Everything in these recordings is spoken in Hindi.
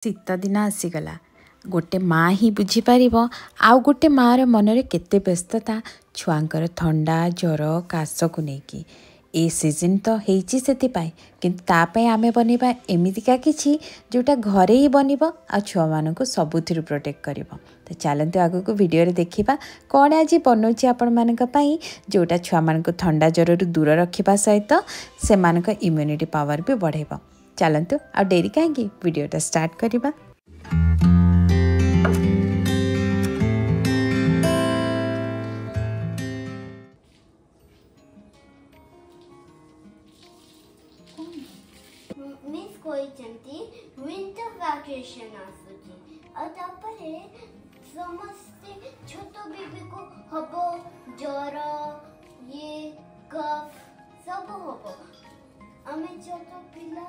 शीत दिन आसीगला गोटे माँ ही बुझीपर आउ गोटे माँर मनरे केते व्यस्तता छुआंकर थंडा ज्वर काश को लेकिन ए सीजन तो होती से किंतु आमे बनवा एमतीका किसी जोटा घरे ही बनब आ छुआ मान सबुथिर प्रोटेक्ट कर। तो चलते आग को वीडियो रे देखा कौन आज बनाऊँच आपण मानी जोटा छुआ मान थंडा ज्वर दूर रखा सहित से इम्यूनिटी पावर भी बढ़ेब। चलतु आ डेरी कहीं वीडियोटा स्टार्ट करवा। मिस कोइचंती विंटर वैकेशन आसुची और तापरे समस्ते छोटो बेबी को हबो ज्वर ये कफ सब हबो आमे छोटो पिला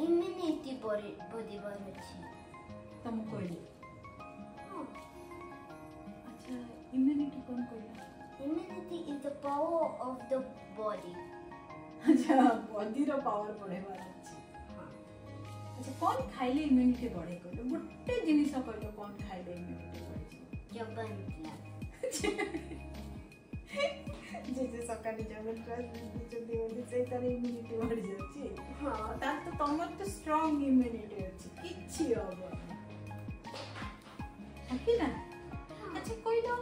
इम्यूनिटी बढ़िबार अछि तम कोइले अच्छा इम्यूनिटी कोन कोइला immunity is the power of the body. अच्छा बॉडी रो पावर बढ़ेबार अछि। हां अच्छा कोन खाइले इम्यूनिटी बढ़े कोइलो गोटे जिनिस कोइलो कोन खाइले इम्यूनिटी बढ़े जबन जे सकाळी जबन क्लास जदी ओली से तार इम्यूनिटी बढ़ जाछि। हां ता तो तमर तो स्ट्रांग इम्यूनिटी अछि किछि होबो है ना। अच्छा कोइलो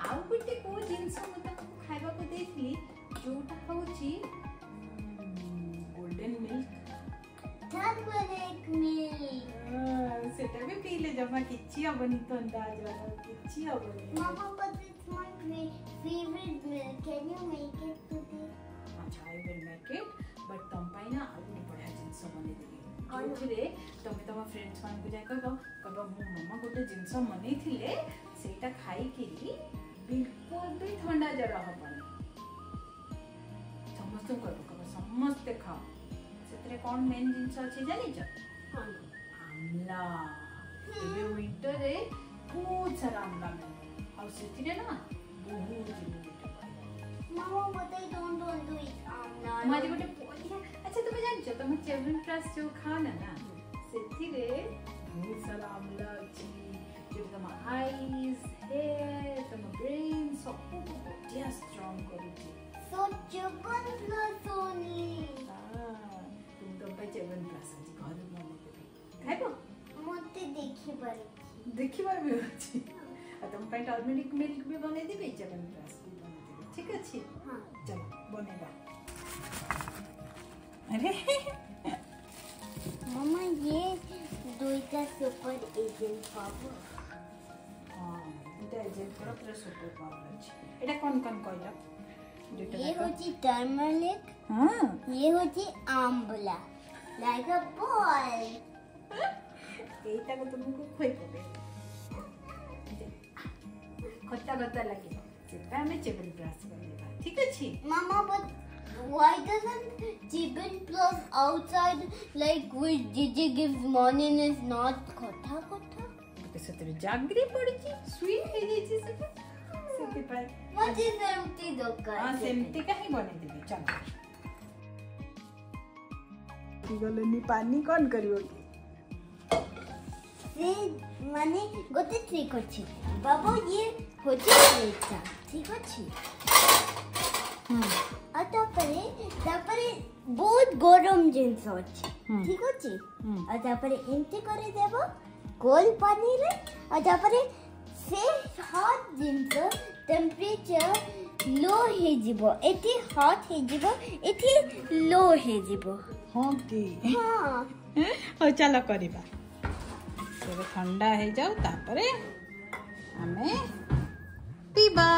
आउ गोटे को जिनिस मते खाइबा को देखली जोटा होछि गोल्डन मिल्क टर्मरिक मिल्क सेटा भी पीले जमा किछि हबनी तो अंदाज किछि हबनी। Mama, but it's my favorite milk. Can you make it today? अच्छा I will make it but तुम पाई ना आउ नहीं पड़ा जिंस बने देबी जोथिरे तमे तम फ्रेंड्स मान को जाय कहबो मो मम्मा गोटे जिंस बनै थिले सेटा खाई केली बिल्कुल भी ठंडा जरा हबनी समस्त कहबो समस्त खाओ सेतरे कोन मेन जिंस अछि जानि छ हाँ आमला एबे विंटर रे बहुत सारा आमला मिले और सेतिरे ना बहुत immunity. Mama, but I don't want to eat amla. माजी गोटे पोलिया अच्छा तुम जान छ तुम च्यवनप्राश जो खाओ ना सेतिरे बहुत सारा आमला अछि जो तुम आईज हेयर तुम ब्रेन सब बहुत स्ट्रांग करूची। So chyawanprash only. तुम तो पे च्यवनप्राश अछि घर में मते खाइबो मते देखि पारे देखिबार भी अछि आ तुम पे टर्मरिक मिल्क भी बने दिबे च्यवनप्राश भी बने दिबे ठीक अछि। हां चलो बनेगा। अरे मम्मा ये दुईटा सुपर एजेंट पावर। हां दुईटा एजेंट पूरा सुपर पावर अछि। एटा कोन कहला ये होची टर्मरिक हां ये होची आंवला लाइक अ बॉल। एटा को तुमको खोई पबे खट्टा खट्टा लगे सेटा हमें च्यवनप्राश बनेगा ठीक अछि। Mama, but why doesn't chyawanprash outside like which Gigi gives morning is not kotha kotha? सेतरे जागरी पड़ची स्वीट हे जेछि सेते पाई What is empty doka? हां सेमती काहे बने देबे चल की गलनी पानी कोन करियो की से माने गोटे ट्रिक अछि बाबू ये होची ट्रिक ठीक अछि। आ तापरे बहुत गरम जिंस अछि ठीक अछि आ तापरे एंटी करे देबो कोल पानी रे आ तापरे से हॉट जिंस टेम्परेचर लो हे जिवो एटी हॉट हे जिवो एटी लो हे जिवो। हां की हां हो चलो करिबा से ठंडा हे जाऊ तापरे हमें पीबा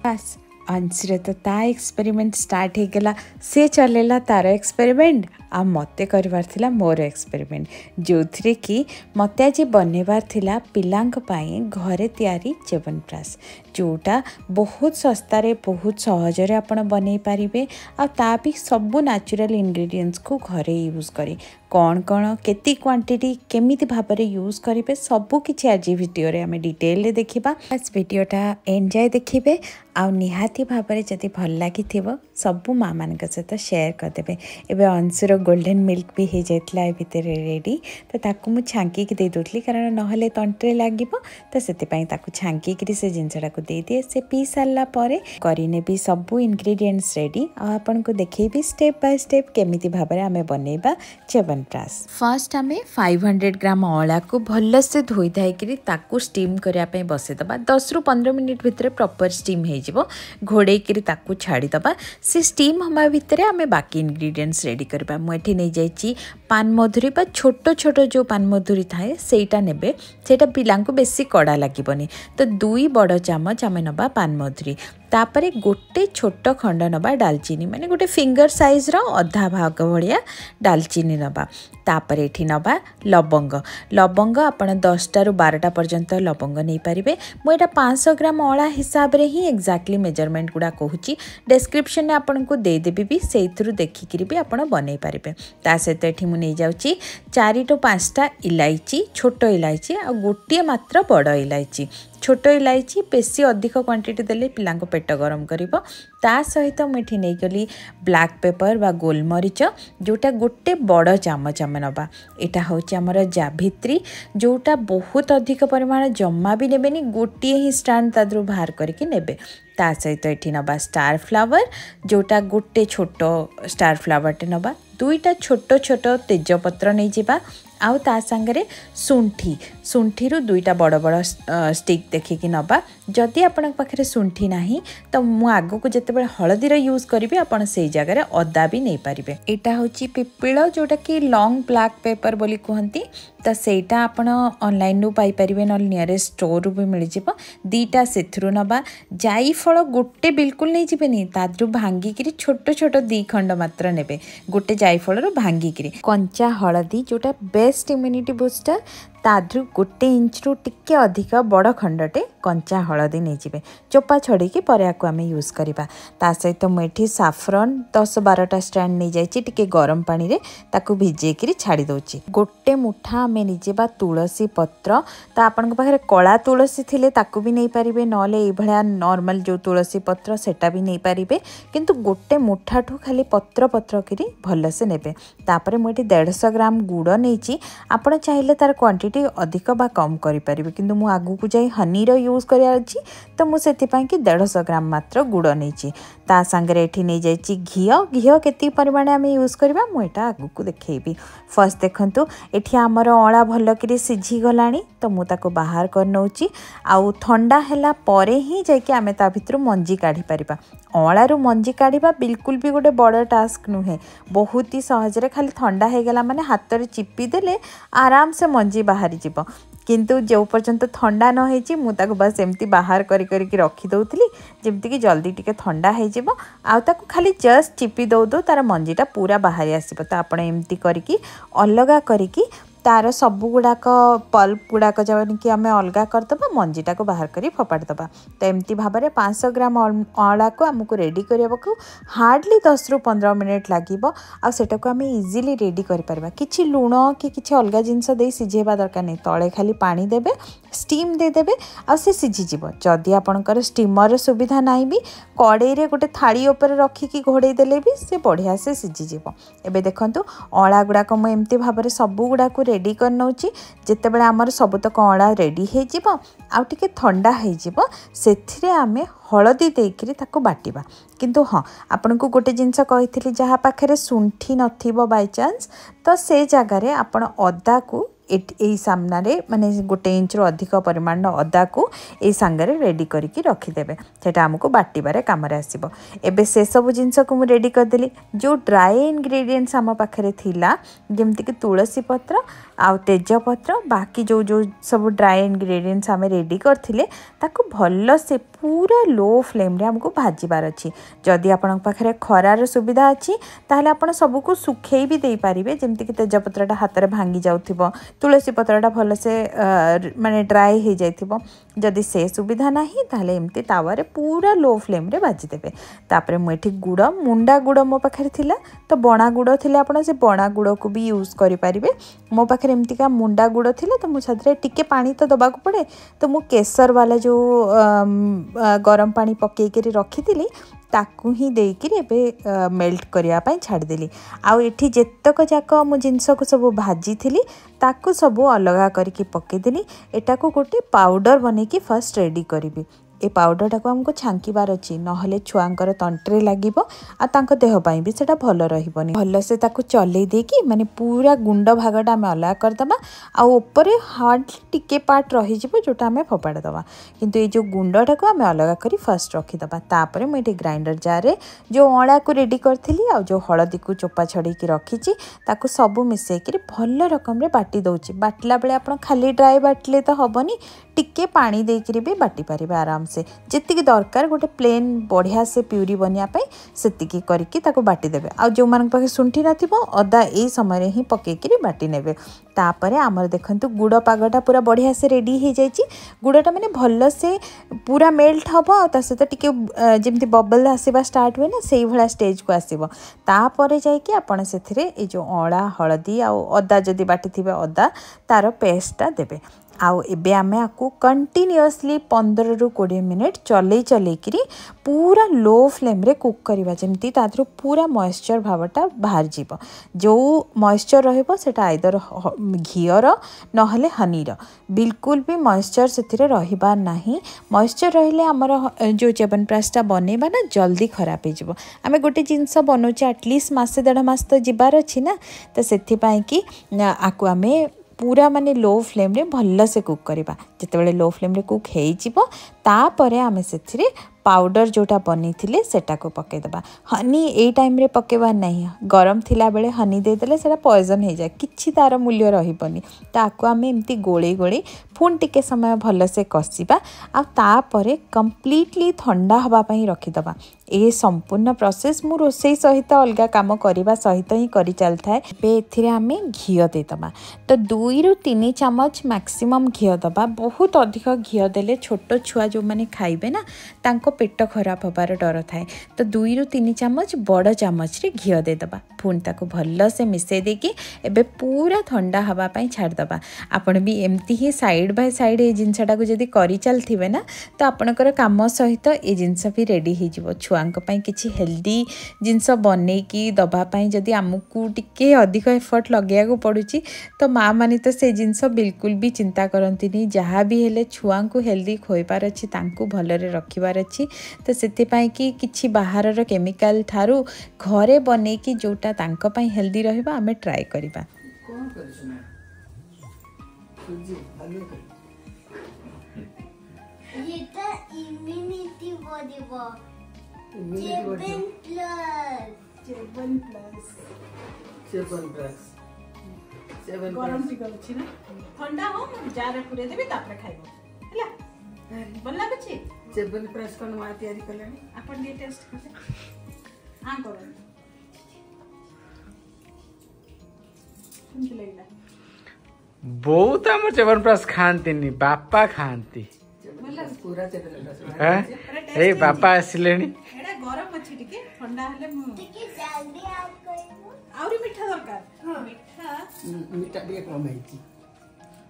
बस अंशरे तो ता एक्सपेरिमेंट स्टार्ट हो गला से चलेला तार एक्सपेरिमेंट आ मते करवार थिला मोर एक्सपेरिमेंट जो थरे कि मते आज बनेबार थिला पिलांक पाई घरे तयारी च्यवनप्राश जोटा बहुत सस्ता रे बहुत सहज रे आपण बनै पारिबे आ ता भी सब नेचुरल इंग्रेडिएंट्स को घरे यूज करी कौन कौन केती क्वांटिटी केमिति भाबरे यूज करिवे सबु किछि आज वीडियो रे हमें डिटेल रे देखिबा। बस वीडियोटा एन्जॉय देखिबे आ निहाती भाबरे जदि भल लागिथिबो सबू माँ मान सहित शेयर करदे। एबे अंशुर गोल्डन मिल्क भी हो जाता है भितर रेडी, तो ताकू मु छांकी दे दूली कारण नहले तंटे लगे, तो से छांकी से जिनसा दे दिए। से पी सारा पर करने भी सबू इनग्रेडिएंट्स रेडी। आपन को देखी स्टेप बाय स्टेप केमिति भाबरे आमे बनैबा च्यवनप्राश। फर्स्ट आमे 500 ग्राम अला को भल से धोई धाई ताकू स्टीम करने पे बसईदबा। 10 ରୁ 15 मिनिट भितर प्रॉपर स्टीम हो घोड़े ताकू छाड़ीदबा। से स्टीम हवा भितर आमे बाकी इनग्रेडिएंट्स रेडी करबा। मुझे नहीं जाइए पान मधुरी बा छोट छोट जो पान मधुरी थाए सेटा नेबे, सेटा पिला बेसी कड़ा लगनी। तो 2 बड़ चामच आमे नबा पान मधुरी, तापरे गोटे छोट खंड नबा डालचीनी, माने गोटे फिंगर साइज रो अधा भाग भलिया डालचीनी नबा। तापरे एठी नबा लवंग। लवंग आपण 10 ରୁ 12 पर्यंत लवंग नहीं पारिबे। मु एटा 500 ग्राम अला हिसाब रे ही एक्जाक्टली मेजरमेंट गुडा कहूची। डिस्क्रिप्शन में आपन को दे देबी भी, सेइथरु देखिकरी भी आपण बनै पारिबे। ता सहित एठी मु नहीं जाउची 4 ରୁ 5टा इलायची, छोट इलायची आ गोटे मात्र बड़ इलायची। छोट इलायची बेसी अधिक क्वांटिटी देले पिला पेट गरम करिवो। ता सहित मुझे नहीं गली ब्लैक पेपर बा गोलमरीच, जोटा गोटे बड़ चामच आम नबा। यहाँ हूँ आमर जाभित्री, जोटा बहुत अधिक परिमाण जमा भी नेबेनी, गोटे ही स्टैंड तादरू बाहर करके नेबे। ता सहित ये नबा स्टार फ्लावर, जोटा गोटे छोट स्टार फ्लावर टे नबा। 2टा छोट छोट तेजपत्र नहीं जिबा। आउ ता संगरे सुंठी, सुंठी रु 2टा बड़ बड़ स्टिक देखिकी नबा। जदि आपण पाखे सुंठी नाही तो मु आगो को जते बेले हळदीर यूज करिवे, आपण सेई जगह रे अदा भी नहीं पारिबे। एटा होची पिपिळ, जोटा कि लॉन्ग ब्लैक पेपर बोली कहंती। तो सेटा आपण ऑनलाइन रु पाई परिबे, न नियरेस्ट स्टोर रु भी मिल जिवो। 2टा सेथरु नबा। जाई फळ गोटे बिल्कुल नहीं जिबेनी, तादरु भांगी किरी छोट छोट 2 खंड मात्र नेबे। गोटे जाई फळ रु भांगी किरी। कंचा हळदी, जोटा बेस्ट इम्यूनिटी बूस्टर, तादरु 1 इंच रु टिके अधिक बड़ खंडटे कंचा हळदी नहीं जिबे। चोपा छड़ी की पर याकू आमे यूज करिबा। ता सहित मुठी साफरन 10-12टा स्टैंड नहीं जाइछि, टिके गरम पानी रे ताकू भिजे किरी छाड़ी दोछि। गोटे मुठा आमे निजेबा तुलसी पत्र। ता आपन को पाखरे कला तुलसी थिले ताकू भी नहीं पारिबे, नले ए भळा नॉर्मल जो तुलसी पत्र सेटा भी नहीं पारिबे, किंतु गोटे मुठाठू खाली पत्र पत्र किरी भल से नेबे। तापरे मुठी 150 ग्राम गुड़ नैछि। आपण चाहिले तार क्वांटिटी अधिक बा कम करि परिबे, किंतु मु आगु को जाई हनी रो यूज करिया अछि, तो मु सेति पय कि 150 ग्राम मात्र गुड़ नैछि। ता संगरे एठी नै जाइछि घियो। घियो केति परिमाण आमे यूज करबा मु एटा आगु को देखैबी। फर्स्ट देखंतु एठी हमर अळा भल करी सिझी गलानी, तो मु ताको बाहर कर नउछि। आउ ठंडा हैला परे ही जाय कि आमे ता भितरु मंजी काढी परिबा। अळारू मंजी काढिबा बिल्कुल भी गोटे बड़ टास्क नुहे, बहुत ही सहज रे खाली ठंडा हे गला माने हाथ रे चिपी देले आराम से मंजी बाहरी जिवो। किंतु जो पर्यंत ठंडा न होइछि मु ताको बस एमती बाहर करी करी की रखी दउतली, जेमती कि जल्दी टिके ठंडा हे जिवो। आ ताको खाली जस्ट चिपी दउ दउ तार मंजीटा पूरा बाहरी आसीबो। तो आपण एमती करिकी अलगा करिकी तार सबू गुड़ाक पल्प गुड़ाक जब कि आम अलग करदे, मंजीटा को बाहर कर फोपाड़दबा। तो एमती भाव में 500 ग्राम अला को आमको रेडी करने को हार्डली 10 ରୁ 15 मिनिट लगे। आटा को आम इजिली रेडी कर किसी लुण कि किसी अलग जिनस दे सिझेबा दरकार नहीं। तले खाली पानी देबे, स्टीम देदेबे, आ से सिझीजिव। जदि आपणकर स्टीमर सुविधा नहीं भी कड़े रे गोटे थाली उपर रखिकी घोड़े देले भी से बढ़िया से सिझीजिव। एबे देखंतु अला गुड़ाक मु एमती भाव में सबू गुड़ाक रेडी कर नउची। जेतेबेले आमर सबुतक अला रेडी हे जिवो आ टिके ठंडा हे जिवो, सेथिरे आमे हळदी देइकरी ताको बाटिबा। किंतु हाँ आपन को गोटे जिनस कहिथिली जहाँ पाखरे सुंठी नथिबो बाय चांस, तो से जगह रे आपण अदा को ए सामने माने 1 इंच रो अधिक परिमाण अदा को ए सांगरे रेडी करके रखीदेवे। सेटा हमको बाटिबारे काम आसीबो। एबे से सब जिनस को मु रेडी कर देली। जो ड्राई इंग्रेडिएंट्स आम पाखरे थिला जेमति कि तुलसी पत्र आ तेज पत्र, बाकी जो जो सब ड्राई इंग्रेडिएंट्स आम रेडी करथिले ताको भल से पूरा लो फ्लेम रे हमको भाजीबार अछि। जदि आपन पाखरे खरार सुविधा अछि ताहले आपन सब को सुखेई भी दे पारिबे, जेमति कि तेज पत्रटा हाथ रे भांगी जाउथिबो, तुलसी पत्रटा भल से माने ड्राई हो जाइथिबो। जदि से सुविधा नहीं ताहले एमती तावा रे पूरा लो फ्लेम रे भाजी देबे। तापरे मु एठी गुड़, मुंडा गुड़ मो पाखरे थिला, तो बणा गुड़ थिले आपन से बणा गुड़ को भी यूज करि पारिबे। मो पाखरे एमती का मुंडा गुड़ थिला, तो मु साथरे टिके पानी तो दबा को पड़े, तो मु केसर वाला जो गरम पानी पकई के रखी थिली ताकू ही देकर एबे मेल्ट करने छाड़देली। आउ एठी जेतक जाक मु जिनस को सब भाजी थी ताकू सब अलग करके पकेदेली। एटा को गोटे पाउडर बने की फर्स्ट रेडी करी। ए पाउडरटा को हमको छांकीबार अच्छी नहले छुआंकर तंत्रे लगे आ देह भी सेटा भल रही भल से ताकू चले देकी माने पूरा गुंड भागटा आम अलग करदे आउे हार्डली टिके पार्ट रही जोटा आम फोपाड़ दवा किंतु ये जो गुंडटा को आम अलग कर फर्स्ट रखीदे। तापर मुझे ग्राइंडर जार रे जो अँला को रेडी करी आ जो हलदी को चोपा छड़ी रखी सब मिसेक भल रकम बाटी दौची। बाटला बेले आप खाली ड्राए बाटले तो हेनी टिके पानी देकर भी बाटी पारे आराम से जी दरकार गोटे प्लेन बढ़िया से प्यूरी बनवाई से करके बाटी देवे। आ जो मान पाखे शुंठी नथिबो अदा ए समय ही पकईकि बाटी नेबे। तापर आमर देखंतु गुड़ पागटा पूरा बढ़िया से रेडी हो जाइए। गुड़टा माने भल से पूरा मेल्ट हम आ सहित टिके जमी बबल आसवा स्टार्ट हुए ना से भाया स्टेज को आसब। तापर जाइए आपड़ से जो अँला हलदी आ अदा जदि बाटी थे अदा तार पेस्टा देवे। आउ एबे आमे आकु कंटिन्यूअसली 15 ରୁ 20 मिनट चलई पूरा लो फ्लेम रे कुक करवा जमती तादर पूरा मॉइस्चर भावटा बाहर जीव। जो मॉइस्चर रहिबो सेटा आइदर घीर नहले हनीर बिल्कुल भी मॉइस्चर से रहिबार नाही। मॉइस्चर रहिले आमर जो च्यवनप्राशटा बनैबा ना जल्दी खराब हो जिवो। आमे गोटे जिनस बनौचे एटलिस्ट मासे 1.5 मास तो जिबार अछि ना तो सेथि पई कि आकु आमे पूरा माने लो फ्लेम रे भल से कुक करवा। जितेबाला लो फ्लेम रे कुक हो तापर आमे से पाउडर जोटा बनी थिले सेटा को पकेदबा। हनी ए टाइम रे पकेबार नहीं गरम थिला बेले हनी देदेले सेटा पॉइजन हो जाए किछि तार मूल्य रहिबनी। ताकू आमे एमती गोळे गोळे पुन टिके समय भल से कसिबा आ तापरे कंप्लीटली ठंडा हवा पई रखिदबा। ए संपूर्ण प्रोसेस मु रोसई सहित अलग काम करने सहित ही करी चल थाए। एथिरे आमे घी देदबा तो 2 ରୁ 3 चामच मैक्सिमम घी दबा। बहुत अधिक घी देले छोट छुआ जो माने खाइबे ना तांको पेट खराब होबार डर थाए। तो 2 ରୁ 3 चामच बड़ चामच रे घी देदबा। पुणी ताको भल से मिसई देकी एबे पूरा ठंडा हवा पई छाड़दबा। आपण भी एमती ही साइड बाय साइड ए जिनसटा को जदी करी चलथिबे ना तो आपणकर काम सहित ए जिनस भी रेडी हो जिवो। छुआंक पई किछि हेल्दी जिनस बने की दबा पई जदी आमुकु टिके अधिक एफर्ट लगेया को पडुची तो माँ माने तो से जिनस बिल्कुल भी चिंता करंतिनी। जहाँ भी हेले छुआंकु हेल्दी खोइबार अछि तांकु भलरे रखिबार अछि। तो सेति पई कि किछि बाहरर केमिकल थारु घरे बने की जोटा तांको पई हेल्दी रहबा आमे ट्राई करिबा। कोन करछना सुजी भालो कर ये तो इम्यूनिटी बढ़िबो। सेवन गरम टिकल अछि ना ठंडा हो जार पुरे देबे तापर खाइबो हला भल लागछि। च्यवनप्राश कोन मा तयारी करलानी अपन ये टेस्ट कर हां करो बहुत आम च्यवनप्राश खाती बापा खाती पूरा च्यवनप्राश ए बापा आसिले एडा गरम अछि टिके ठंडा हले टिके जल्दी ऐड करबो। आउरी मीठा दरकार मीठा मीठा भी कम है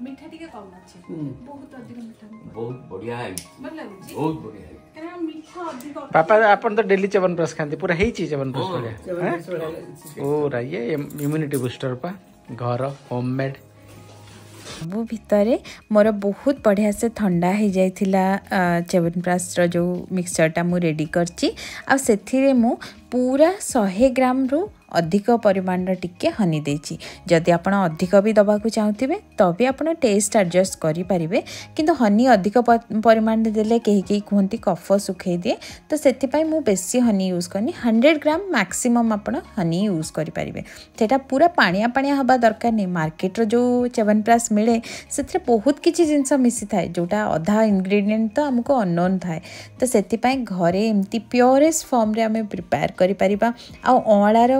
मीठा टिके कम अछि बहुत अधिक मीठा बहुत बढ़िया है भल लागछि बहुत बढ़िया है कारण मीठा अधिक पापा अपन तो डेली च्यवनप्राश खाती पूरा हेची च्यवनप्राश बढ़िया ओ राये इम्यूनिटी बूस्टर पा घर होममेड सब भितर मोर बहुत बढ़िया से ठंडा हो जाइथिला च्यवनप्राश जो मिक्सचरटा मु रेडी करची आ सेथिरे मु पूरा 100 ग्राम रु अधिक परिमाण टिके हनी देची। जदि आपण अधिक भी दबाकू चाहूथिबे तबे आपण टेस्ट एडजस्ट करि परिबे किंतु हनी अधिक परिमाण देले केही केही कहंती कफ सुखै दिए तो सेति पई मु बेसी हनी यूज करनी 100 ग्राम मैक्सिमम आपण हनी यूज करि परिबे। सेटा पूरा पानिया पानिया हबा दरकार नहीं। मार्केट रो जो च्यवनप्राश मिले सेथरे बहुत किछि जिंस मिसी थाए जोटा आधा इंग्रेडिएंट तो हमको अननोन थाए। तो सेति पई घरे एमती प्योरेस्ट फॉर्म रे हमें प्रिपेयर करि परिबा। आ अँलार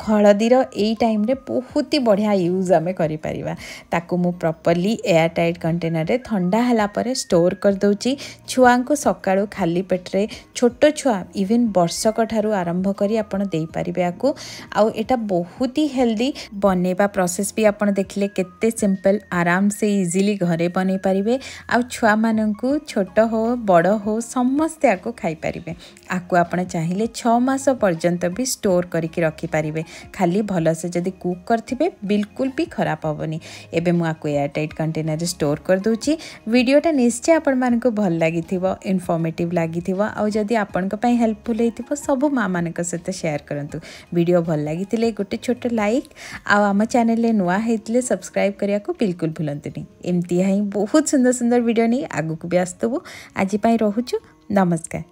हलदीर यही टाइम रे बहुत ही बढ़िया यूज आम करिपरिबा। ताकू मु प्रॉपर्ली एयर टाइट कंटेनर रे ठंडा हला परे स्टोर कर दउची। छुआ को सकाळू खाली पेटरे छोट छुआ इवन वर्षक ठारू आरंभ करी आपण देई परिबे आकू। आउ एटा बहुत ही हेल्दी बनेबा प्रोसेस भी आपण देखले केते सिंपल आराम से इजीली घरे बनै परिबे। आउ छुआ माननकू छोट हो बड़ हो समस्ते आकू खाई परिबे। आकू आपण चाहिले 6 मास पर्यंत भी स्टोर करके रखी पारिबे। खाली भल से जदी कुक करथिबे बिल्कुल भी खराब होबनी। एबे मु आकू एयर टाइट कंटेनर रे स्टोर कर दोची। वीडियोटा निश्चय आपण मानकू भल लागिथिबो, इन्फॉर्मेटिव लागिथिबो। आउ जदी आपण को पई हेल्पफुल हेतिबो सब मां मानक सहित शेयर करंतु। वीडियो भल लागिथिले गोटे छोट लाइक आउ आम चैनल ले नुआ हेतिले सब्सक्राइब करिया को बिल्कुल भूलंतुनी। एमती हाई बहुत सुंदर सुंदर वीडियो नहीं आगु को भी आस्तबो। आज पई रहूछु, नमस्कार।